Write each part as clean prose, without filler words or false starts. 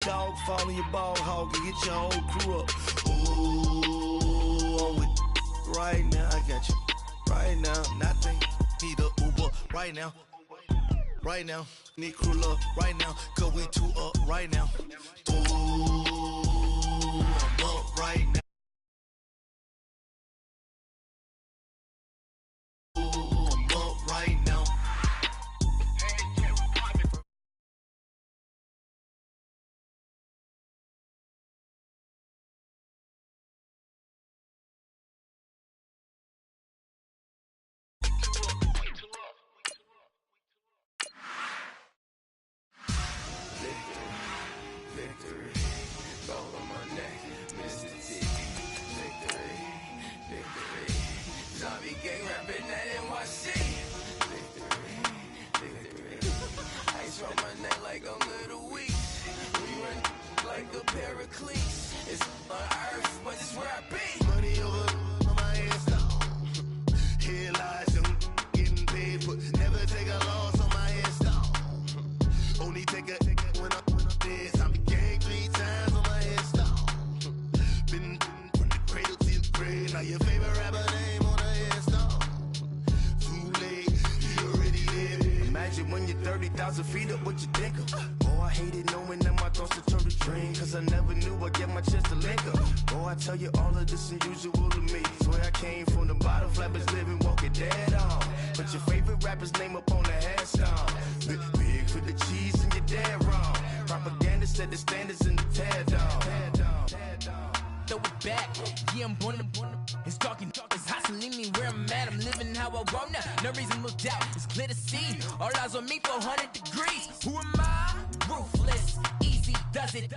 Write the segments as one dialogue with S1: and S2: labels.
S1: dog, fall in your ball hog and get your whole crew up. Ooh, I'm with right now. I got you right now. Nothing. Need a Uber right now. Right now. Need crew up right now. Cause we two up right now. Ooh, I'm up right now. Feet up, what you think of? Oh, I hated knowing that my thoughts would turn to dream. Cause I never knew I'd get my chance to link up. Oh, I tell you all of this unusual to me. Swear I came from the bottom, flappers living, walking dead on. Put your favorite rapper's name up on the headstone. Big for the cheese and you're dead wrong. Propaganda set the standards in the tear down. Throw it back, yeah, I'm born to it's talking, it's hustling me where I'm at. I'm living how I want now. No reason to doubt, it's clear to see. All eyes on me, 400 degrees. Who am I? Ruthless, easy does it.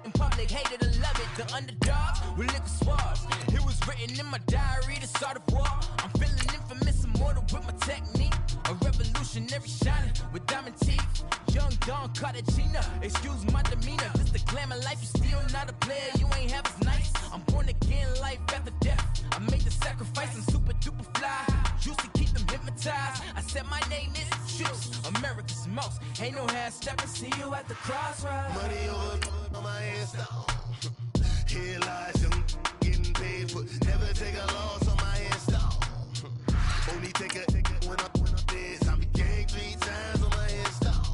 S1: In public, hated to love it. The underdogs with liquor swabs. It was written in my diary to start a war. I'm feeling infamous, immortal with my technique. A revolutionary shining with diamond teeth. Young Don Cartagena, excuse my demeanor. This the glamour life, you still not a player. You ain't half as nice. I'm born again, life after death. I made the sacrifice, I'm super duper fly. Used to keep them hypnotized. I said my name is Juice, America's most. Ain't no half stepping, see you at the crossroads. Money over on my headstone. Here lies young, getting paid for. Never take a loss on my headstone. Only take a when I'm dead. I became 3 times on my headstone.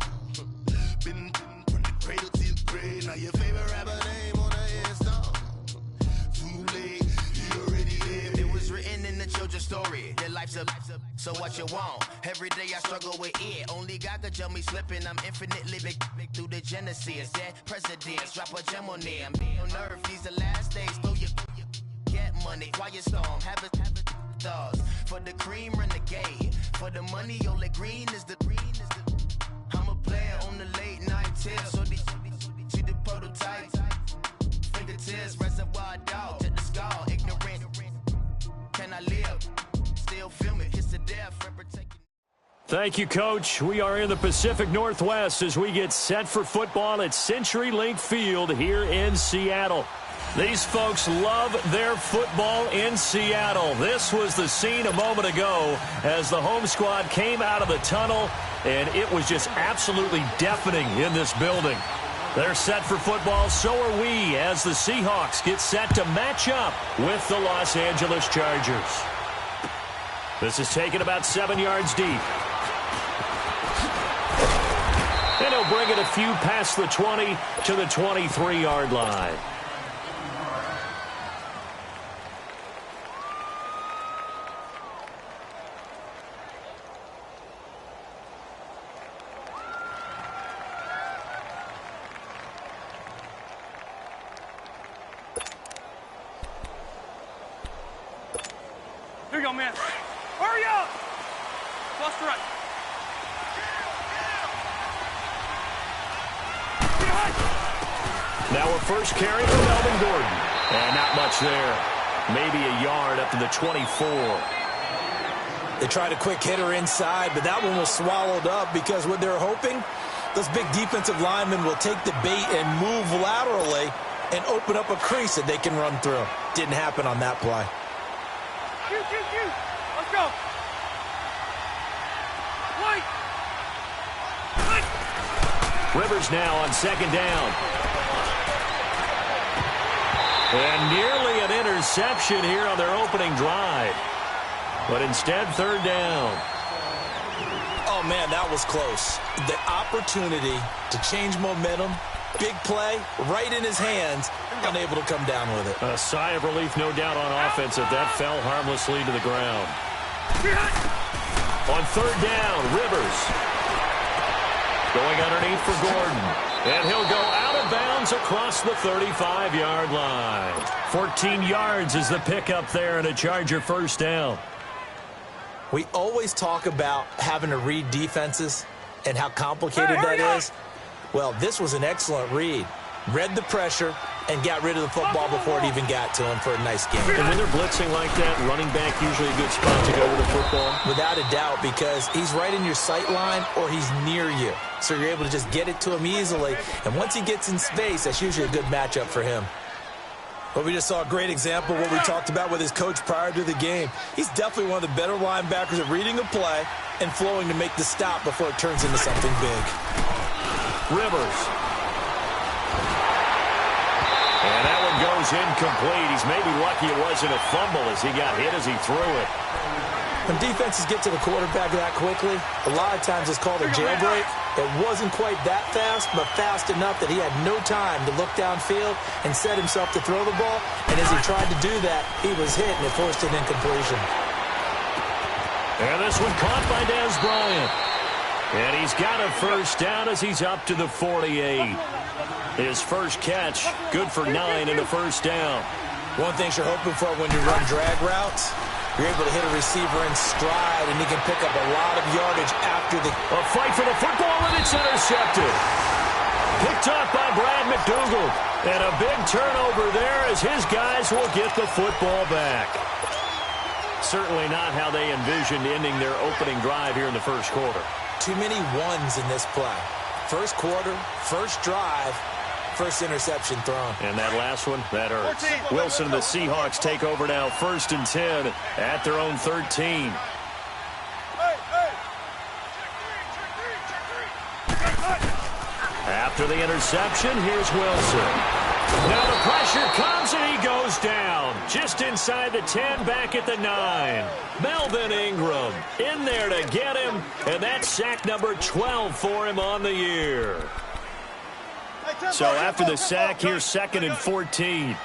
S1: Been from the cradle to the grave. Now your favorite rapper name on the headstone. Too late, you already lived. It was written in the children's story. Their life's a so what you want? Every day I struggle with it. Only God could jump me slipping. I'm infinitely big through the genesis. Dead presidents, drop a gem on them. On earth, these the last days. Throw your get money, quiet storm. Have a thoughts for the cream renegade. For the money, only green is the. I'm a player on the late night tip. So these the prototype. Fingertips, reservoir dog to the skull. Ignorant. Can I live? Still film it. It's the death.
S2: Thank you, Coach. We are in the Pacific Northwest as we get set for football at CenturyLink Field here in Seattle. These folks love their football in Seattle. This was the scene a moment ago as the home squad came out of the tunnel, and it was just absolutely deafening in this building. They're set for football, so are we, as the Seahawks get set to match up with the Los Angeles Chargers. This is taken about 7 yards deep. And he'll bring it a few past the 20 to the 23-yard line.
S3: Here you go, man. Hurry up! Bust right.
S2: Now a first carry for Melvin Gordon. And not much there. Maybe a yard up to the 24.
S4: They tried a quick hitter inside, but that one was swallowed up because what they're hoping, those big defensive linemen will take the bait and move laterally and open up a crease that they can run through. Didn't happen on that play.
S3: Let's go.
S2: Rivers now on second down. And nearly an interception here on their opening drive. But instead, third down.
S4: Oh, man, that was close. The opportunity to change momentum, big play, right in his hands, unable to come down with it.
S2: A sigh of relief, no doubt, on offense if that fell harmlessly to the ground. On third down, Rivers. Going underneath for Gordon. And he'll go out of bounds across the 35-yard line. 14 yards is the pickup there and a Charger first down.
S4: We always talk about having to read defenses and how complicated that is. Well, this was an excellent read. Read the pressure and got rid of the football before it even got to him for a nice game.
S2: And when they're blitzing like that, running back usually a good spot to go with the football?
S4: Without a doubt, because he's right in your sight line or he's near you. So you're able to just get it to him easily. And once he gets in space, that's usually a good matchup for him. But we just saw a great example of what we talked about with his coach prior to the game. He's definitely one of the better linebackers at reading a play and flowing to make the stop before it turns into something big.
S2: Rivers. And that one goes incomplete. He's maybe lucky it wasn't a fumble as he got hit as he threw it.
S4: When defenses get to the quarterback that quickly, a lot of times it's called a jailbreak. It wasn't quite that fast, but fast enough that he had no time to look downfield and set himself to throw the ball. And as he tried to do that, he was hit and it forced an incompletion.
S2: And this one caught by Dez Bryant. And he's got a first down as he's up to the 48. His first catch, good for 9 and a first down.
S4: One thing you're hoping for when you run drag routes, you're able to hit a receiver in stride, and he can pick up a lot of yardage after the...
S2: A fight for the football, and it's intercepted. Picked off by Brad McDougal. And a big turnover there as his guys will get the football back. Certainly not how they envisioned ending their opening drive here in the first quarter.
S4: Too many ones in this play. First quarter, first drive, first interception thrown.
S2: And that last one, that hurts. Wilson and the Seahawks take over now, 1st and 10 at their own 13. After the interception, here's Wilson. Now the pressure comes and he goes down. Just inside the 10, back at the 9. Melvin Ingram in there to get him. And that's sack number 12 for him on the year. So after the sack, here's 2nd and 14.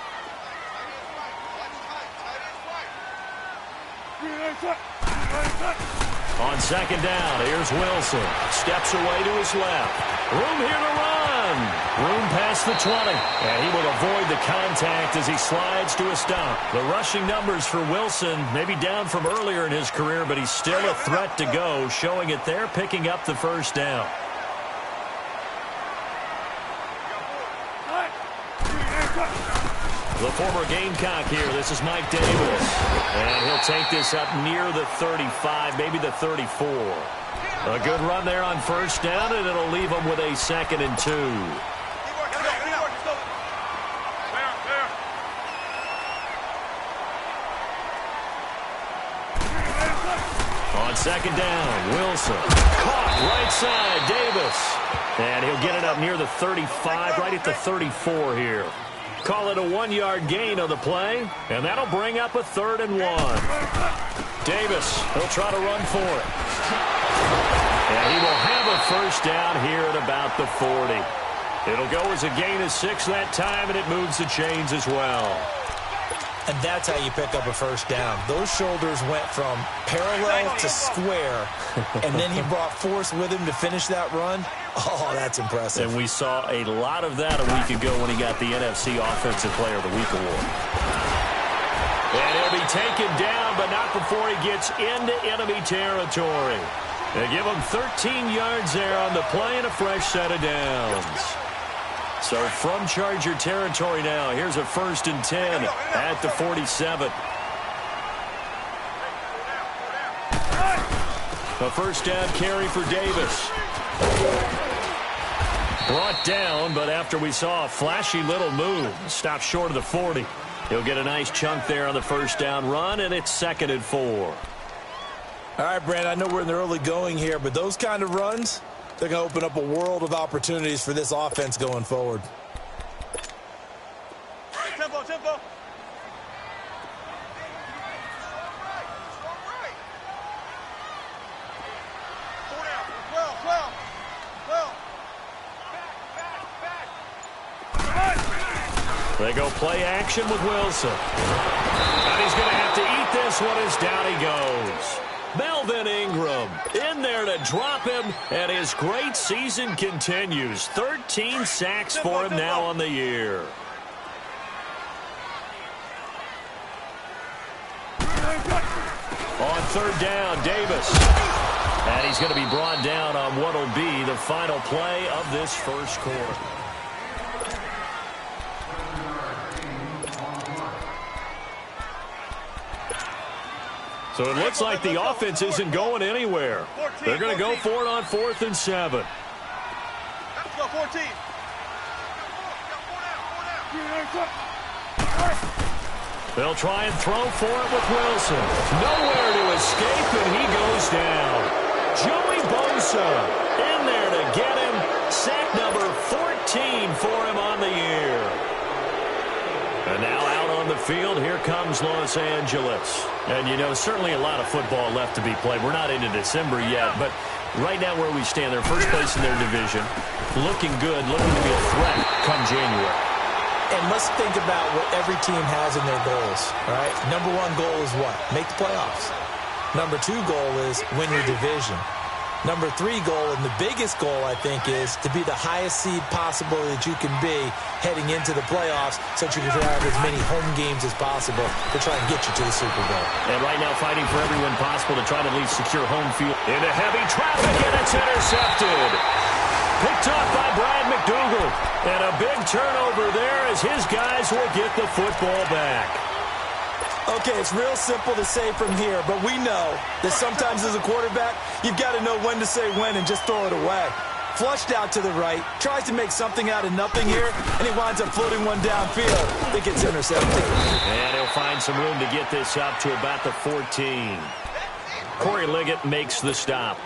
S2: On 2nd down, here's Wilson. Steps away to his left. Room here to run. Room past the 20. And he will avoid the contact as he slides to a stop. The rushing numbers for Wilson maybe down from earlier in his career, but he's still a threat to go, showing it there, picking up the first down. The former Gamecock here. This is Mike Davis. And he'll take this up near the 35, maybe the 34. A good run there on first down, and it'll leave him with a 2nd and 2. On 2nd down, Wilson. Caught right side, Davis. And he'll get it up near the 35, right at the 34 here. Call it a 1-yard gain on the play, and that'll bring up a 3rd and 1. Davis, he'll try to run for it. And he will have a first down here at about the 40. It'll go as a gain of 6 that time, and it moves the chains as well.
S4: And that's how you pick up a first down. Those shoulders went from parallel to square, and then he brought force with him to finish that run. Oh, that's impressive.
S2: And we saw a lot of that a week ago when he got the NFC Offensive Player of the Week award. And he'll be taken down, but not before he gets into enemy territory. They give him 13 yards there on the play and a fresh set of downs. So from Charger territory now, here's a 1st and 10 at the 47. A first down carry for Davis. Brought down, but after we saw a flashy little move, stopped short of the 40. He'll get a nice chunk there on the first down run, and it's 2nd and 4.
S4: All right, Brandon, I know we're in the early going here, but those kind of runs, they're going to open up a world of opportunities for this offense going forward.
S3: tempo.
S2: They go play action with Wilson. And he's going to have to eat this one as down he goes. Melvin Ingram in there to drop him, and his great season continues. 13 sacks for him now on the year. On third down, Davis. And he's going to be brought down on what will be the final play of this first quarter. So it looks like the offense isn't going anywhere. They're going to go for it on 4th and 7.
S3: Let's go, 14.
S2: They'll try and throw for it with Wilson. Nowhere to escape, and he goes down. Joey Bosa in there to get him. Sack number 14 for him on the year. And now out on the field, here comes Los Angeles. And, you know, certainly a lot of football left to be played. We're not into December yet, but right now where we stand, they're first place in their division. Looking good, looking to be a threat come January.
S4: And let's think about what every team has in their goals, all right? Number one goal is what? Make the playoffs. Number two goal is win your division. Number three goal, and the biggest goal, I think, is to be the highest seed possible that you can be heading into the playoffs so that you can have as many home games as possible to try and get you to the Super Bowl.
S2: And right now fighting for every win possible to try to at least secure home field. Into heavy traffic, and it's intercepted. Picked off by Brian McDougal. And a big turnover there as his guys will get the football back.
S4: Okay, it's real simple to say from here, but we know that sometimes as a quarterback, you've got to know when to say when and just throw it away. Flushed out to the right, tries to make something out of nothing here, and he winds up floating one downfield that gets intercepted.
S2: And he'll find some room to get this up to about the 14. Corey Liggett makes the stop.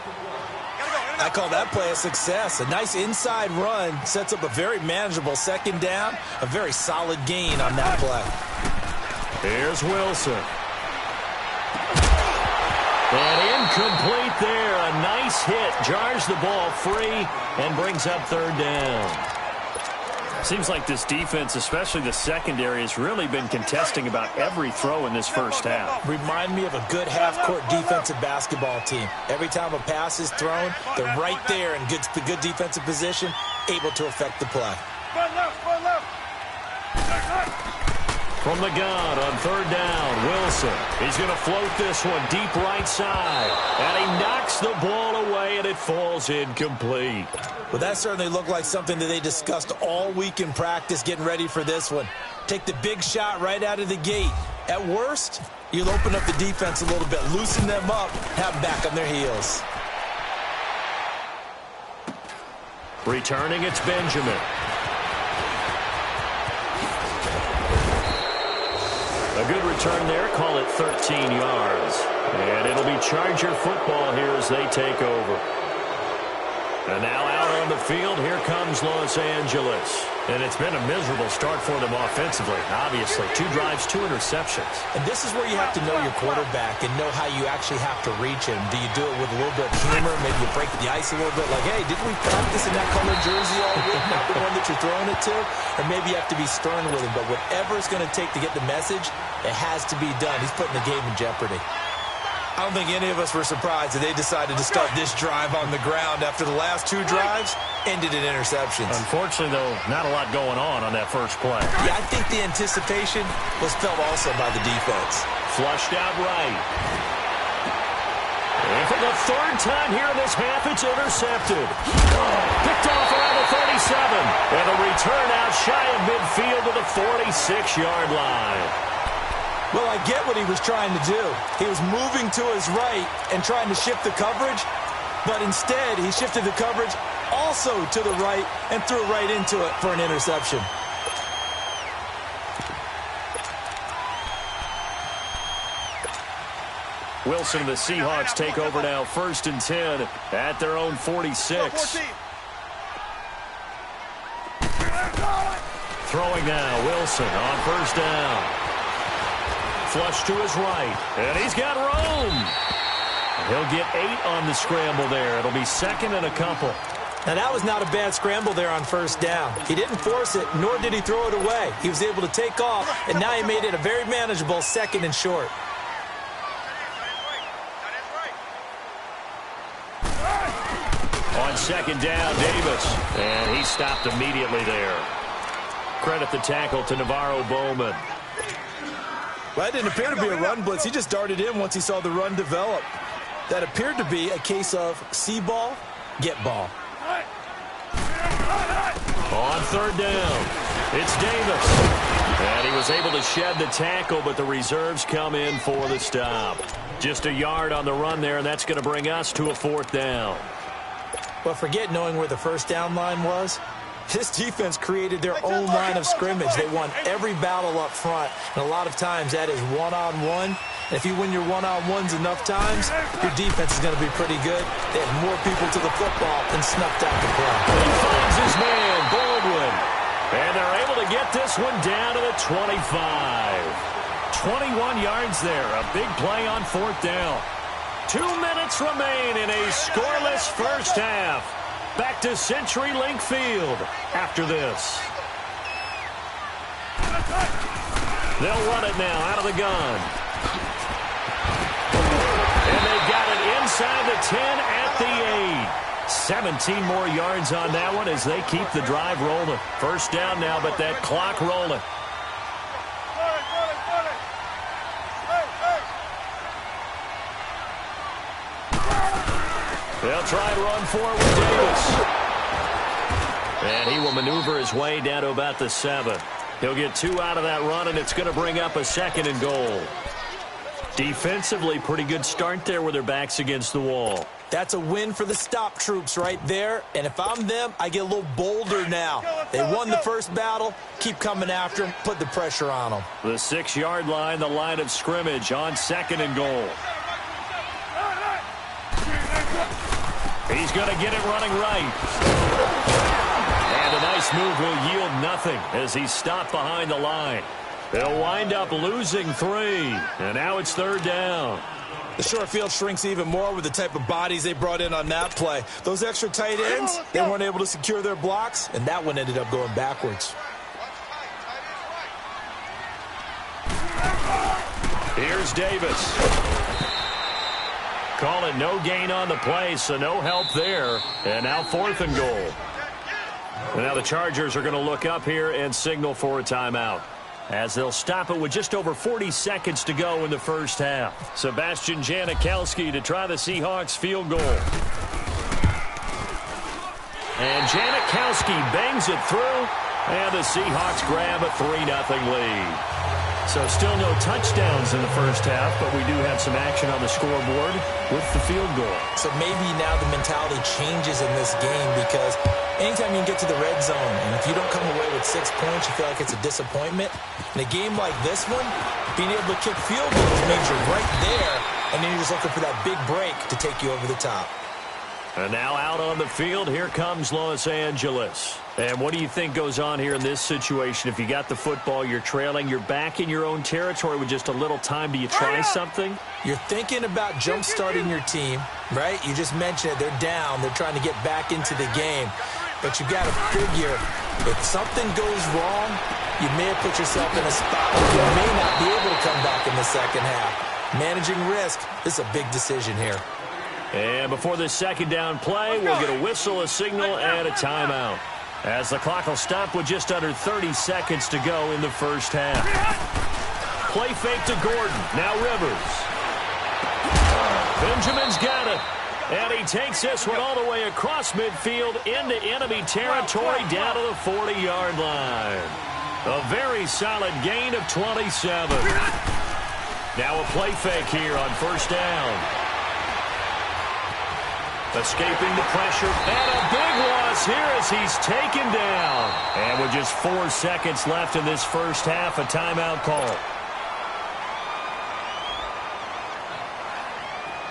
S4: I call that play a success. A nice inside run sets up a very manageable second down, a very solid gain on that play.
S2: Here's Wilson. And incomplete there. A nice hit. Jars the ball free and brings up third down. Seems like this defense, especially the secondary, has really been contesting about every throw in this first half.
S4: Remind me of a good half-court defensive basketball team. Every time a pass is thrown, they're right there in good defensive position, able to affect the play.
S2: From the gun on third down, Wilson. He's going to float this one deep right side. And he knocks the ball away, and it falls incomplete.
S4: Well, that certainly looked like something that they discussed all week in practice getting ready for this one. Take the big shot right out of the gate. At worst, you'll open up the defense a little bit, loosen them up, have them back on their heels.
S2: Returning, it's Benjamin. A good return there, call it 13 yards. And it'll be Charger football here as they take over. And now out on the field, here comes Los Angeles. And it's been a miserable start for them offensively, obviously. 2 drives, 2 interceptions.
S4: And this is where you have to know your quarterback and know how you actually have to reach him. Do you do it with a little bit of humor? Maybe you break the ice a little bit. Like, hey, didn't we practice in that colored jersey all week? Not the one that you're throwing it to? Or maybe you have to be stern with him. But whatever it's going to take to get the message, it has to be done. He's putting the game in jeopardy. I don't think any of us were surprised that they decided to start this drive on the ground after the last 2 drives ended in interceptions.
S2: Unfortunately, though, not a lot going on that first play.
S4: Yeah, I think the anticipation was felt also by the defense.
S2: Flushed out right. And for the 3rd time here in this half, it's intercepted. Picked off around the 37. And a return out shy of midfield to the 46-yard line.
S4: Well, I get what he was trying to do. He was moving to his right and trying to shift the coverage, but instead he shifted the coverage also to the right and threw right into it for an interception.
S2: Wilson and the Seahawks take over now, 1st and 10 at their own 46. Throwing now, Wilson on first down. Flush to his right, and he's got room. He'll get 8 on the scramble there. It'll be second and a couple.
S4: Now, that was not a bad scramble there on first down. He didn't force it, nor did he throw it away. He was able to take off, and now he made it a very manageable second and short.
S2: On second down, Davis. And he stopped immediately there. Credit the tackle to Navarro Bowman.
S4: Well, it didn't appear to be a run blitz. He just darted in once he saw the run develop. That appeared to be a case of see ball, get ball.
S2: On third down, it's Davis. And he was able to shed the tackle, but the reserves come in for the stop. Just a yard on the run there, and that's going to bring us to a fourth down.
S4: But forget knowing where the first down line was. This defense created their own line of scrimmage. They won every battle up front, and a lot of times that is one-on-one. And if you win your one-on-ones enough times, your defense is going to be pretty good. They have more people to the football than snuffed out the play.
S2: He finds his man, Baldwin. And they're able to get this one down to the 25. 21 yards there. A big play on fourth down. 2 minutes remain in a scoreless first half. Back to CenturyLink Field after this. They'll run it now out of the gun. And they've got it inside the 10 at the 8. 17 more yards on that one as they keep the drive rolling. First down now, but that clock rolling. They'll try to run forward with Davis. And he will maneuver his way down to about the 7. He'll get 2 out of that run, and it's going to bring up a second and goal. Defensively, pretty good start there with their backs against the wall.
S4: That's a win for the stop troops right there. And if I'm them, I get a little bolder now. They won the first battle. Keep coming after them. Put the pressure on them.
S2: The 6-yard line, the line of scrimmage on second and goal. He's going to get it running right. And a nice move will yield nothing as he's stopped behind the line. They'll wind up losing 3. And now it's third down.
S4: The short field shrinks even more with the type of bodies they brought in on that play. Those extra tight ends, they weren't able to secure their blocks, and that one ended up going backwards.
S2: Here's Davis. Call it no gain on the play, so no help there. And now fourth and goal. And now the Chargers are going to look up here and signal for a timeout, as they'll stop it with just over 40 seconds to go in the first half. Sebastian Janikowski to try the Seahawks field goal. And Janikowski bangs it through, and the Seahawks grab a 3-0 lead. So still no touchdowns in the first half, but we do have some action on the scoreboard with the field goal. So maybe now the mentality changes in this game, because anytime you can get to the red zone, and if you don't come away with 6 points, you feel like it's a disappointment. In a game like this one, being able to kick field goals means you're right there, and then you're just looking for that big break to take you over the top. And now out on the field, here comes Los Angeles. And what do you think goes on here in this situation? If you got the football, you're trailing, you're back in your own territory with just a little time. Do you try something? You're thinking about jump-starting your team, right? You just mentioned it. They're down. They're trying to get back into the game. But you've got to figure, if something goes wrong, you may have put yourself in a spot where you may not be able to come back in the second half. Managing risk, this is a big decision here. And before this second down play, we'll get a whistle, a signal, and a timeout, as the clock will stop with just under 30 seconds to go in the first half. Play fake to Gordon. Now Rivers. Benjamin's got it. And he takes this one all the way across midfield into enemy territory down to the 40-yard line. A very solid gain of 27. Now a play fake here on first down. Escaping the pressure, and a big loss here as he's taken down. And with just 4 seconds left in this first half, a timeout call.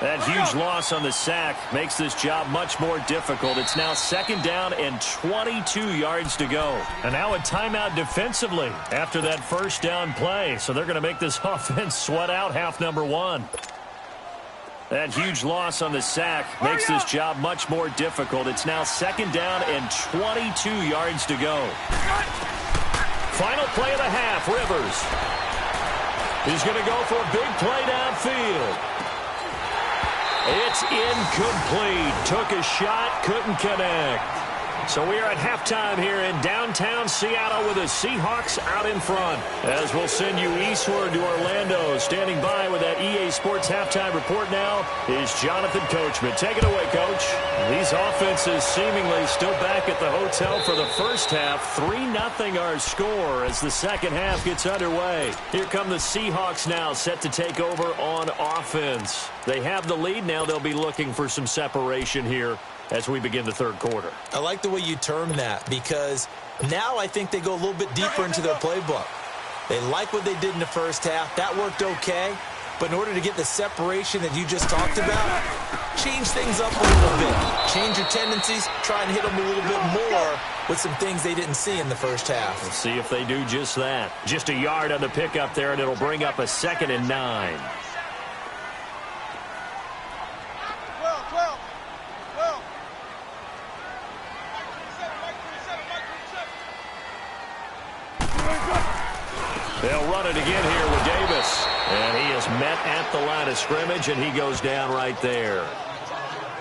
S2: That huge loss on the sack makes this job much more difficult. It's now 2nd down and 22 yards to go. And now a timeout defensively after that 1st down play. So they're going to make this offense sweat out half number 1. That huge loss on the sack makes this job much more difficult. It's now 2nd down and 22 yards to go. Final play of the half, Rivers. He's going to go for a big play downfield. It's incomplete. Took a shot, couldn't connect. So we are at halftime here in downtown Seattle with the Seahawks out in front. As we'll send you eastward to Orlando. Standing by with that EA Sports halftime report now is Jonathan Coachman. Take it away, Coach. These offenses seemingly still back at the hotel for the first half. 3-0 our score as the second half gets underway. Here come the Seahawks now set to take over on offense. They have the lead now. They'll be looking for some separation here as we begin the third quarter.
S4: I like the way you term that because now I think they go a little bit deeper into their playbook. They like what they did in the first half. That worked okay. But in order to get the separation that you just talked about, change things up a little bit. Change your tendencies. Try and hit them a little bit more with some things they didn't see in the first half.
S2: We'll see if they do just that. Just a yard on the pickup there, and it'll bring up a 2nd and 9. They'll run it again here with Davis. And he is met at the line of scrimmage, and he goes down right there.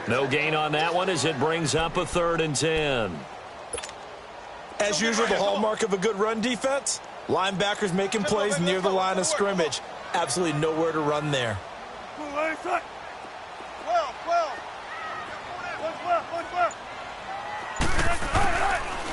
S2: No gain on that one as it brings up a 3rd and 10.
S4: As usual, the hallmark of a good run defense, linebackers making plays near the line of scrimmage. Absolutely nowhere to run there.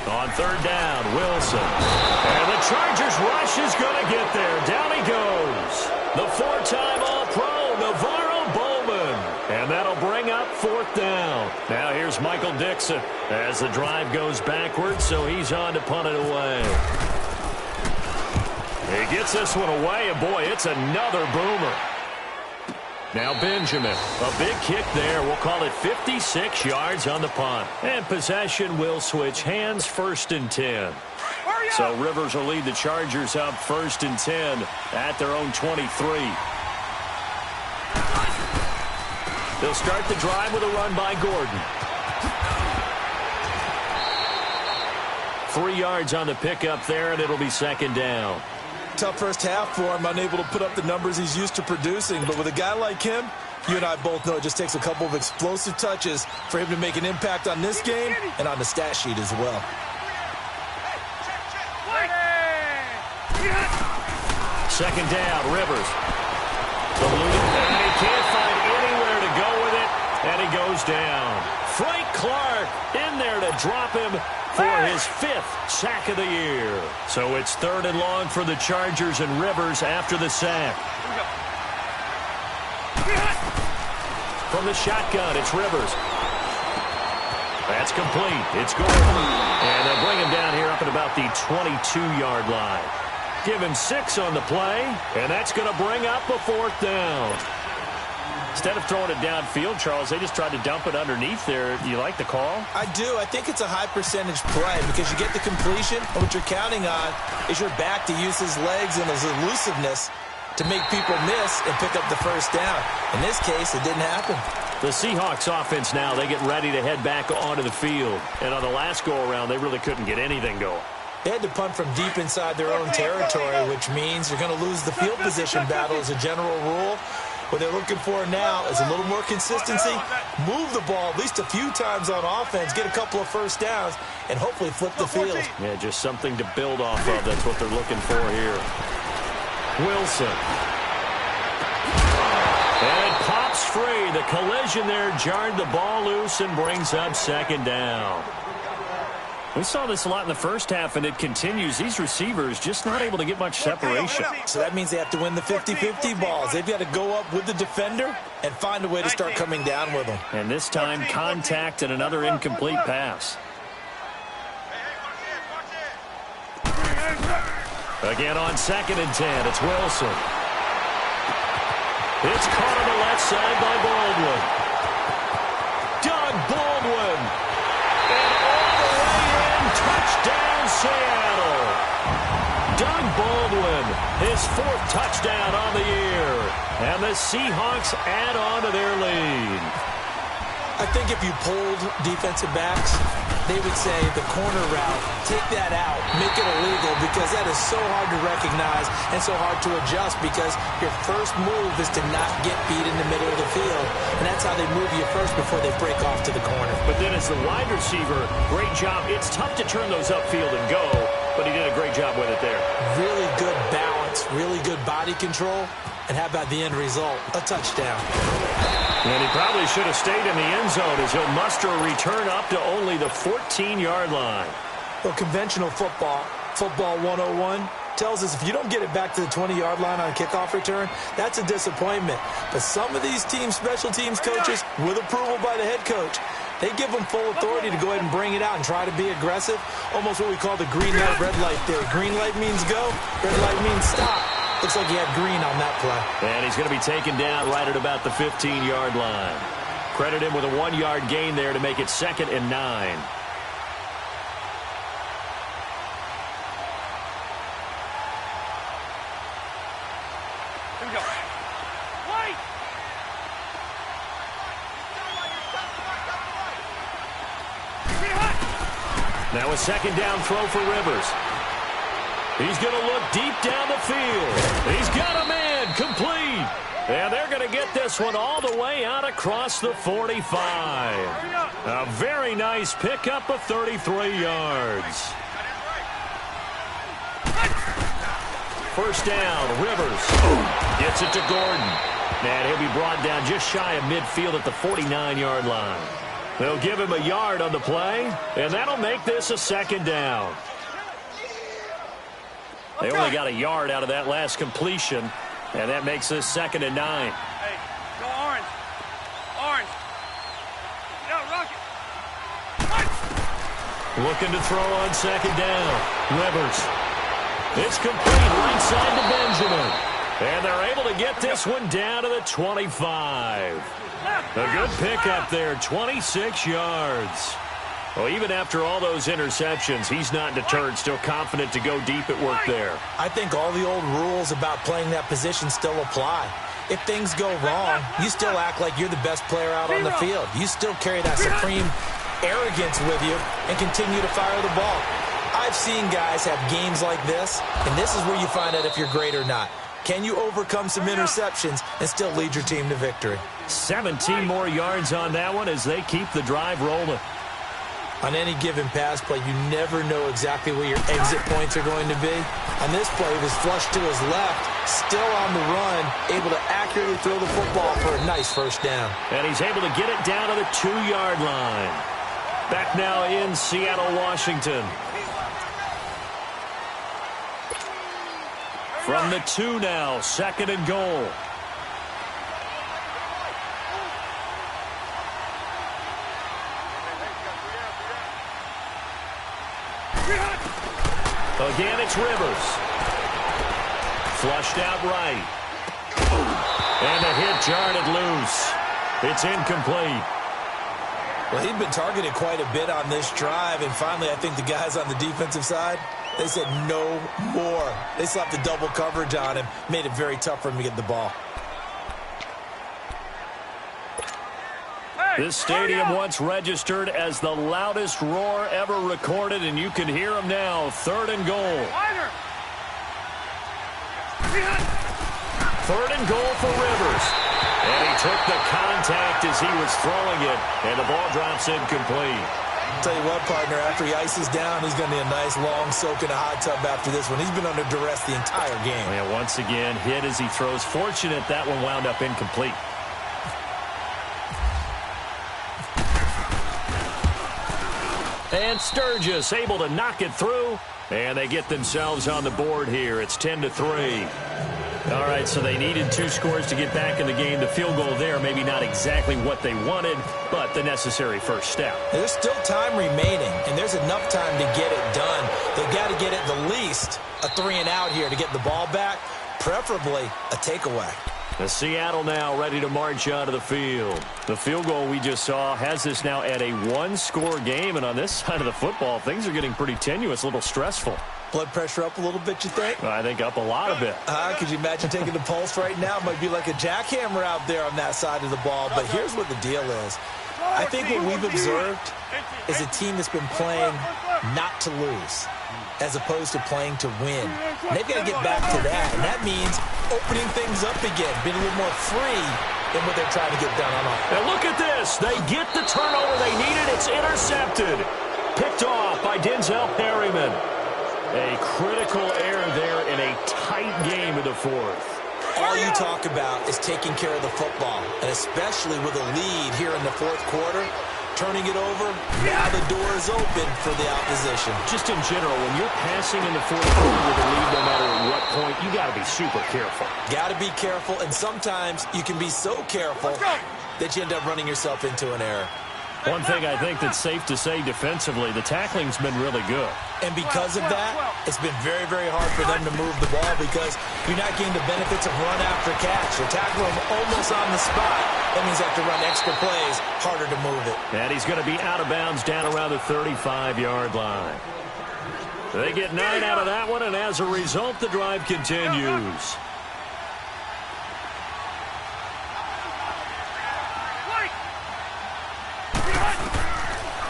S2: On 3rd down, Wilson. And the Chargers rush is going to get there. Down he goes. The 4-time All-Pro, Navarro Bowman. And that'll bring up 4th down. Now here's Michael Dixon as the drive goes backwards, so he's on to punt it away. He gets this one away, and boy, it's another boomer. Now Benjamin, a big kick there. We'll call it 56 yards on the punt. And possession will switch hands, 1st and 10. So Rivers will lead the Chargers up 1st and 10 at their own 23. They'll start the drive with a run by Gordon. 3 yards on the pickup there, and it'll be 2nd down.
S4: Tough first half for him, unable to put up the numbers he's used to producing. But with a guy like him, you and I both know it just takes a couple of explosive touches for him to make an impact on this game and on the stat sheet as well.
S2: 2nd down, Rivers. And he can't find anywhere to go with it, and he goes down. Frank Clark in there to drop him for his 5th sack of the year. So it's 3rd and long for the Chargers, and Rivers after the sack. From the shotgun, it's Rivers. That's complete. It's Gordon. And they'll bring him down here up at about the 22-yard line. Give him 6 on the play, and that's going to bring up a 4th down. Instead of throwing it downfield, Charles, they just tried to dump it underneath there. Do you like the call?
S4: I do. I think it's a high percentage play because you get the completion, and what you're counting on is your back to use his legs and his elusiveness to make people miss and pick up the 1st down. In this case, it didn't happen.
S2: The Seahawks offense now, they get ready to head back onto the field. And on the last go-around, they really couldn't get anything going.
S4: They had to punt from deep inside their own territory, which means you're going to lose the field position battle as a general rule. What they're looking for now is a little more consistency, move the ball at least a few times on offense, get a couple of 1st downs, and hopefully flip the field.
S2: Yeah, just something to build off of. That's what they're looking for here. Wilson. And it pops free. The collision there jarred the ball loose and brings up 2nd down. We saw this a lot in the first half, and it continues. These receivers just not able to get much separation.
S4: So that means they have to win the 50-50 balls. They've got to go up with the defender and find a way to start coming down with them.
S2: And this time, contact and another incomplete pass. Again on 2nd and 10, it's Wilson. It's caught on the left side by Baldwin. Doug Baldwin. And all the way in, touchdown Seattle. Doug Baldwin, his 4th touchdown on the year. And the Seahawks add on to their lead.
S4: I think if you polled defensive backs, they would say the corner route, take that out, make it illegal, because that is so hard to recognize and so hard to adjust, because your first move is to not get beat in the middle of the field, and that's how they move you first before they break off to the corner.
S2: But then as the wide receiver, great job. It's tough to turn those upfield and go, but he did a great job with it there.
S4: Really good balance, really good body control, and how about the end result? A touchdown.
S2: And he probably should have stayed in the end zone as he'll muster a return up to only the 14-yard line.
S4: Well, conventional football 101, tells us if you don't get it back to the 20-yard line on a kickoff return, that's a disappointment. But some of these teams, special teams coaches, with approval by the head coach, they give them full authority to go ahead and bring it out and try to be aggressive. Almost what we call the green light, red light theory. Green light means go, red light means stop. Looks like he had green on that play.
S2: And he's going to be taken down right at about the 15-yard line. Credit him with a 1-yard gain there to make it 2nd and 9.
S3: Here we go. Wait!
S2: Now a 2nd down throw for Rivers. He's going to look deep down the field. He's got a man complete. And they're going to get this one all the way out across the 45. A very nice pickup of 33 yards. First down, Rivers gets it to Gordon. And he'll be brought down just shy of midfield at the 49-yard line. They'll give him a yard on the play, and that'll make this a 2nd down. They only got a yard out of that last completion, and that makes this 2nd and 9.
S3: Hey, go orange. Orange. Yeah, rocket.
S2: Looking to throw on 2nd down. Rivers. It's complete right side to Benjamin. And they're able to get this one down to the 25. A good pickup there, 26 yards. Well, even after all those interceptions, he's not deterred, still confident to go deep at work there.
S4: I think all the old rules about playing that position still apply. If things go wrong, you still act like you're the best player out on the field. You still carry that supreme arrogance with you and continue to fire the ball. I've seen guys have games like this, and this is where you find out if you're great or not. Can you overcome some interceptions and still lead your team to victory?
S2: 17 more yards on that one as they keep the drive rolling.
S4: On any given pass play, you never know exactly where your exit points are going to be. On this play, he was flushed to his left, still on the run, able to accurately throw the football for a nice first down.
S2: And he's able to get it down to the 2-yard line. Back now in Seattle, Washington. From the 2 now, 2nd and goal. Again, it's Rivers. Flushed out right. And a hit jarred it loose. It's incomplete.
S4: Well, he'd been targeted quite a bit on this drive, and finally I think the guys on the defensive side, they said no more. They slapped the double coverage on him, made it very tough for him to get the ball.
S2: This stadium once registered as the loudest roar ever recorded, and you can hear him now. 3rd and goal. 3rd and goal for Rivers. And he took the contact as he was throwing it, and the ball drops incomplete.
S4: I'll tell you what, partner, after he ices down, he's going to need a nice long soak in a hot tub after this one. He's been under duress the entire game.
S2: And once again, hit as he throws. Fortunate that one wound up incomplete. And Sturgis able to knock it through, and they get themselves on the board here. It's 10-3. All right, so they needed 2 scores to get back in the game. The field goal there, maybe not exactly what they wanted, but the necessary first step.
S4: There's still time remaining, and there's enough time to get it done. They've got to get at the least a 3-and-out here to get the ball back, preferably a takeaway.
S2: The Seattle now ready to march onto the field. The field goal we just saw has this now at a one-score game, and on this side of the football, things are getting pretty tenuous, a little stressful.
S4: Blood pressure up a little bit, you think?
S2: I think up a lot of it.
S4: Could you imagine taking the pulse right now? It might be like a jackhammer out there on that side of the ball. But here's what the deal is. I think what we've observed is a team that's been playing not to lose as opposed to playing to win. And they've got to get back to that. And that means opening things up again, being a little more free than what they're trying to get done on offense.
S2: And look at this. They get the turnover they needed. It's intercepted. Picked off by Denzel Perryman. A critical error there in a tight game in the fourth.
S4: All you talk about is taking care of the football, and especially with a lead here in the fourth quarter, turning it over, now the door is open for the opposition.
S2: Just in general, when you're passing in the fourth quarter with a lead, no matter at what point, you got to be super careful.
S4: Got to be careful, and sometimes you can be so careful that you end up running yourself into an error.
S2: One thing I think that's safe to say defensively, the tackling's been really good.
S4: And because of that, it's been very, very hard for them to move the ball because you're not getting the benefits of run after catch. You tackle them almost on the spot. That means you have to run extra plays, harder to move it.
S2: And he's going to be out of bounds down around the 35-yard line. They get 9 out of that one, and as a result, the drive continues.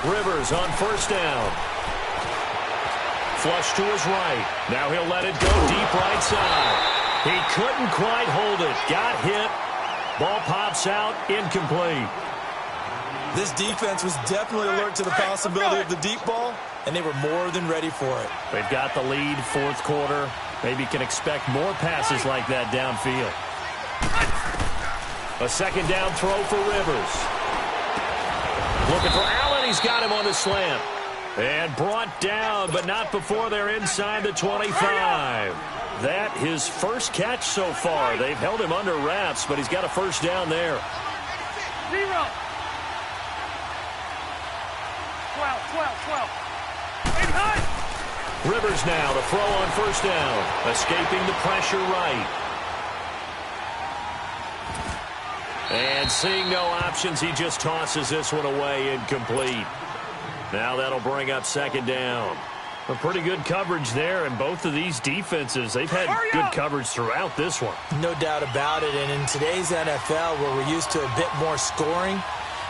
S2: Rivers on first down. Flush to his right. Now he'll let it go deep right side. He couldn't quite hold it. Got hit. Ball pops out. Incomplete.
S4: This defense was definitely alert to the possibility of the deep ball, and they were more than ready for it.
S2: They've got the lead, fourth quarter. Maybe can expect more passes like that downfield. A second down throw for Rivers. Looking for Allen. He's got him on the slant. And brought down, but not before they're inside the 25. That his first catch so far. They've held him under wraps, but he's got a first down there.
S3: 0. 12.
S2: Rivers now to throw on first down. Escaping the pressure right. And seeing no options, he just tosses this one away, incomplete. Now that'll bring up second down. A pretty good coverage there, and both of these defenses, they've had good coverage throughout this one.
S4: No doubt about it, and in today's NFL, where we're used to a bit more scoring,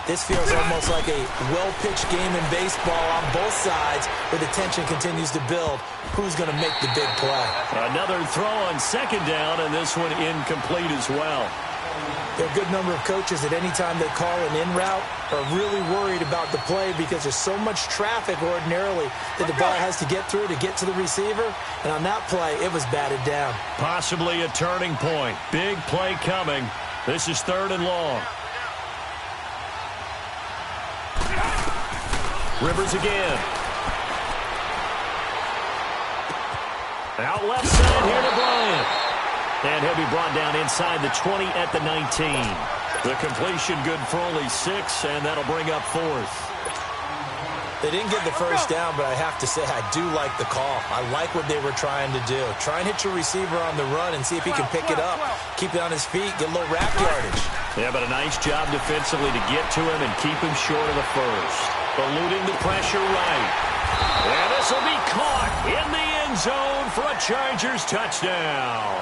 S4: this feels almost like a well-pitched game in baseball on both sides, where the tension continues to build. Who's going to make the big play?
S2: Another throw on second down, and this one incomplete as well.
S4: There are a good number of coaches at any time they call an in route are really worried about the play because there's so much traffic ordinarily that the ball has to get through to get to the receiver. And on that play, it was batted down.
S2: Possibly a turning point. Big play coming. This is third and long. Rivers again. Out left side here to Bryant. And he'll be brought down inside the 20 at the 19. The completion good for only 6, and that'll bring up fourth.
S4: They didn't get the first down, but I have to say I do like the call. I like what they were trying to do. Try and hit your receiver on the run and see if he can pick it up. Keep it on his feet, get a little rack yardage.
S2: Yeah, but a nice job defensively to get to him and keep him short of the first. Eluding the pressure right. And this will be caught in the end zone for a Chargers touchdown.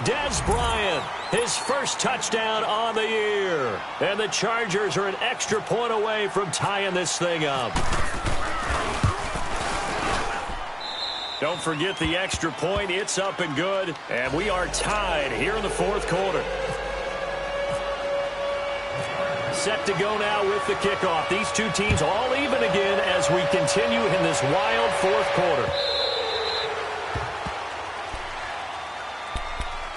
S2: Dez Bryant, his first touchdown on the year. And the Chargers are an extra point away from tying this thing up. Don't forget the extra point. It's up and good. And we are tied here in the fourth quarter. Set to go now with the kickoff. These two teams all even again as we continue in this wild fourth quarter.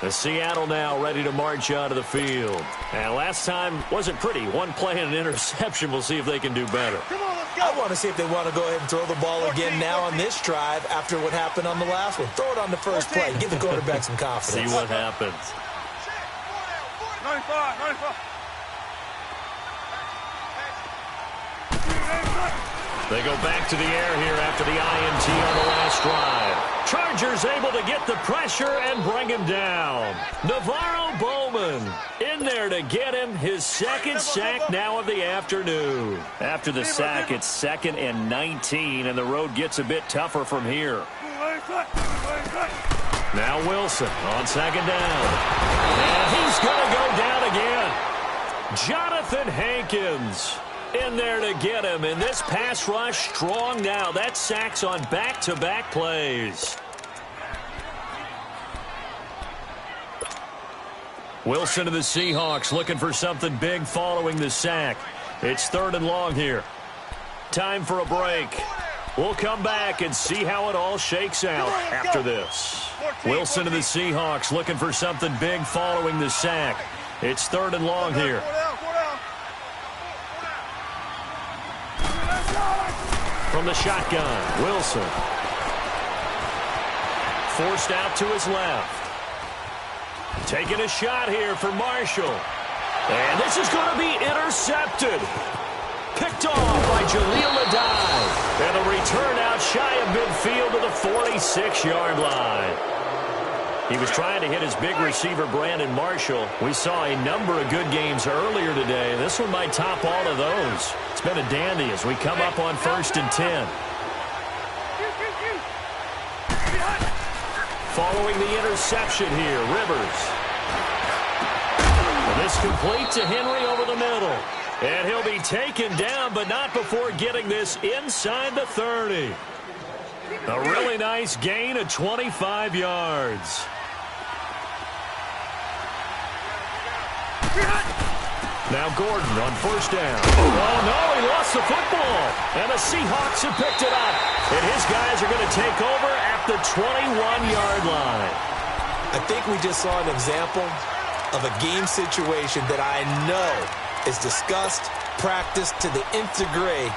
S2: The Seattle now ready to march onto the field. And last time wasn't pretty. One play and an interception. We'll see if they can do better.
S3: Come on, let's go.
S4: I want to see if they want to go ahead and throw the ball again now on this drive after what happened on the last one. Throw it on the first play. Give the quarterback some confidence.
S2: See what happens.
S3: 95.
S2: They go back to the air here after the INT on the last drive. Chargers able to get the pressure and bring him down. Navarro Bowman in there to get him his second sack now of the afternoon. After the sack, it's 2nd and 19, and the road gets a bit tougher from here. Now Wilson on 2nd down. And he's going to go down again. Jonathan Hankins in there to get him, and this pass rush strong now. That sacks on back-to-back plays. Wilson to the Seahawks looking for something big following the sack. It's 3rd and long here. Time for a break. We'll come back and see how it all shakes out after this. Wilson to the Seahawks looking for something big following the sack. It's 3rd and long here. From the shotgun, Wilson. Forced out to his left. Taking a shot here for Marshall. And this is going to be intercepted. Picked off by Jaleel Adai. And a return out shy of midfield to the 46-yard line. He was trying to hit his big receiver, Brandon Marshall. We saw a number of good games earlier today. This one might top all of those. It's been a dandy as we come up on 1st and 10. Following the interception here, Rivers. And this complete to Henry over the middle. And he'll be taken down, but not before getting this inside the 30. A really nice gain of 25 yards. Now Gordon on 1st down. Oh, no, he lost the football. And the Seahawks have picked it up. And his guys are going to take over at the 21-yard line.
S4: I think we just saw an example of a game situation that I know is discussed, practiced to the nth degree,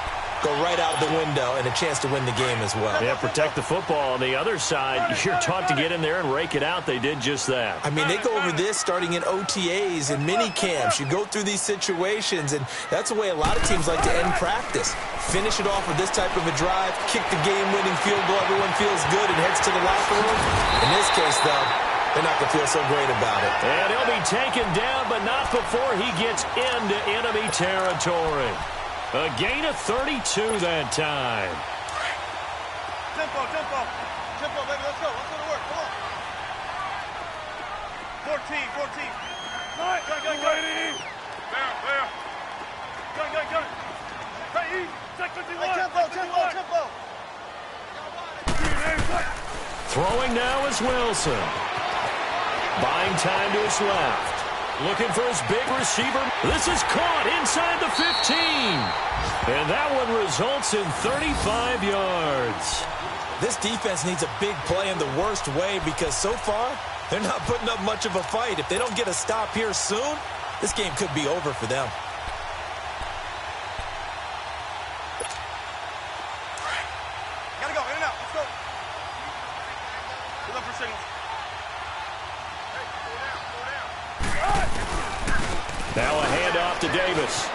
S4: go right out the window, and a chance to win the game as well.
S2: Yeah, protect the football. On the other side, you're taught to get in there and rake it out. They did just that.
S4: I mean, they go over this starting in OTAs and mini camps. You go through these situations, and that's the way a lot of teams like to end practice. Finish it off with this type of a drive, kick the game-winning field goal, everyone feels good and heads to the locker room. In this case, though, they're not going to feel so great about it.
S2: And he'll be taken down, but not before he gets into enemy territory. A gain of 32 that time.
S3: Tempo, tempo. Tempo, baby, let's go. Let's go to work. Come on. 14. Gun. There. Gun. Hey, check 51. Hey, tempo.
S2: Throwing now is Wilson. Buying time to his left. Looking for his big receiver. This is caught inside the 15. And that one results in 35 yards.
S4: This defense needs a big play in the worst way because so far, they're not putting up much of a fight. If they don't get a stop here soon, this game could be over for them.
S3: Gotta go, in and out. Let's go. Good luck for signals.
S2: Now a handoff to Davis.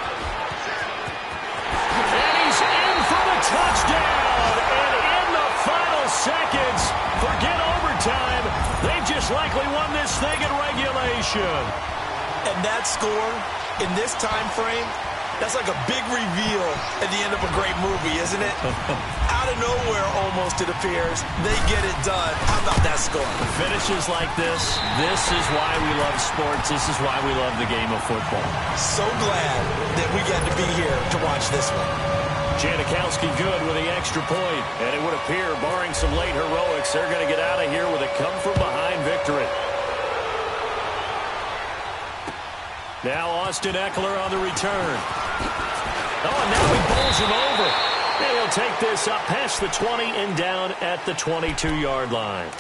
S2: And he's in for the touchdown. And in the final seconds, forget overtime. They've just likely won this thing in regulation.
S4: And that score in this time frame, that's like a big reveal at the end of a great movie, isn't it? Out of nowhere, almost, it appears, they get it done. How about that score?
S2: Finishes like this is why we love sports. This is why we love the game of football.
S4: So glad that we got to be here to watch this one.
S2: Janikowski good with the extra point. And it would appear, barring some late heroics, they're going to get out of here with a come-from-behind victory. Now Austin Eckler on the return. Oh, and now he pulls him over. And he'll take this up past the 20 and down at the 22-yard line.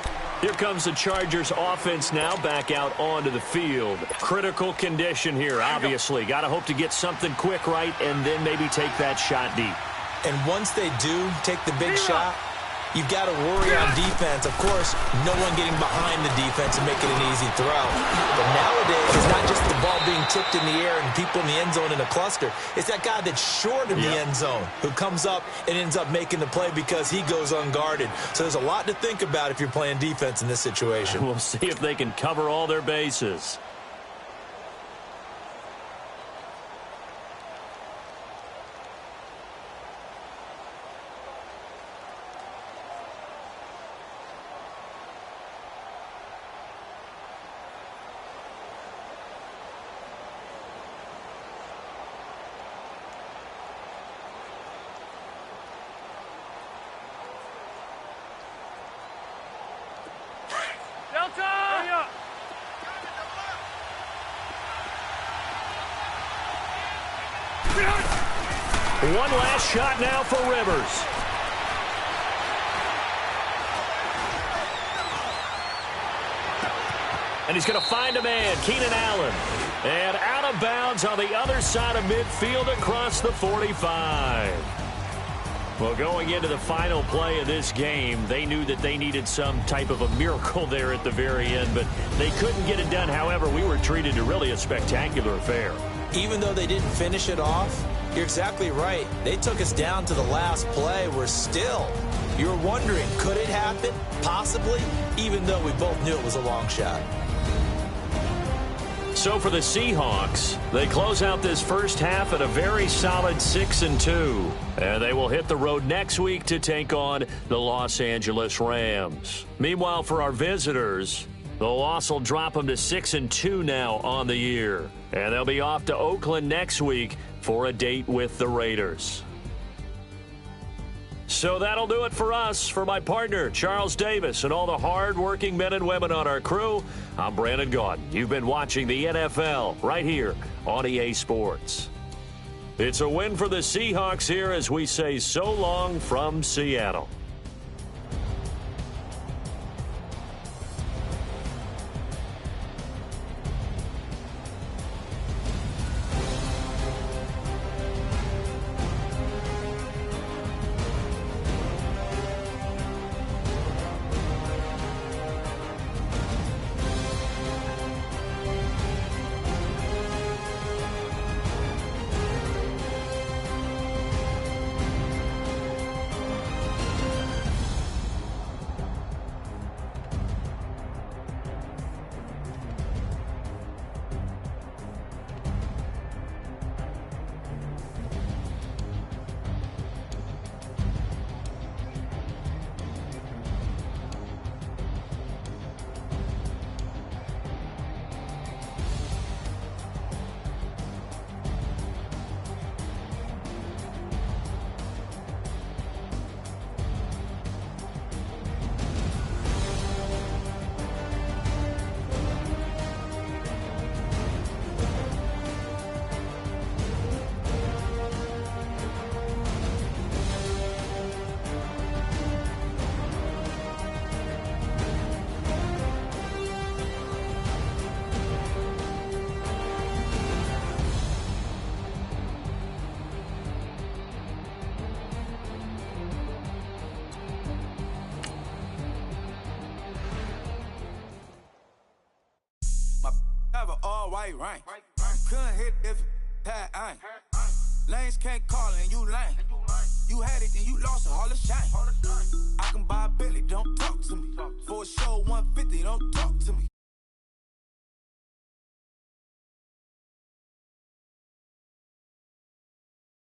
S2: Here comes the Chargers offense now back out onto the field. Critical condition here, obviously. Got to hope to get something quick right and then maybe take that shot deep.
S4: And once they do take the big shot, you've got to worry on defense. Of course, no one getting behind the defense and making an easy throw. But nowadays, it's not just the ball being tipped in the air and people in the end zone in a cluster. It's that guy that's short in the end zone who comes up and ends up making the play because he goes unguarded. So there's a lot to think about if you're playing defense in this situation.
S2: We'll see if they can cover all their bases. One last shot now for Rivers. And he's going to find a man, Keenan Allen. And out of bounds on the other side of midfield across the 45. Well, going into the final play of this game, they knew that they needed some type of a miracle there at the very end, but they couldn't get it done. However, we were treated to really a spectacular affair.
S4: Even though they didn't finish it off, you're exactly right. They took us down to the last play. We're still, you're wondering, could it happen? Possibly, even though we both knew it was a long shot.
S2: So for the Seahawks, they close out this first half at a very solid 6-2. And they will hit the road next week to take on the Los Angeles Rams. Meanwhile, for our visitors, the loss will drop them to 6-2 now on the year. And they'll be off to Oakland next week for a date with the Raiders. So that'll do it for us. For my partner, Charles Davis, and all the hard-working men and women on our crew, I'm Brandon Gaudin. You've been watching the NFL right here on EA Sports. It's a win for the Seahawks here as we say so long from Seattle.
S5: White rank. Couldn't hit if had ain't. Lanes can't call and you lame. You had it and you lost it, all the shame. I can buy a Billy, don't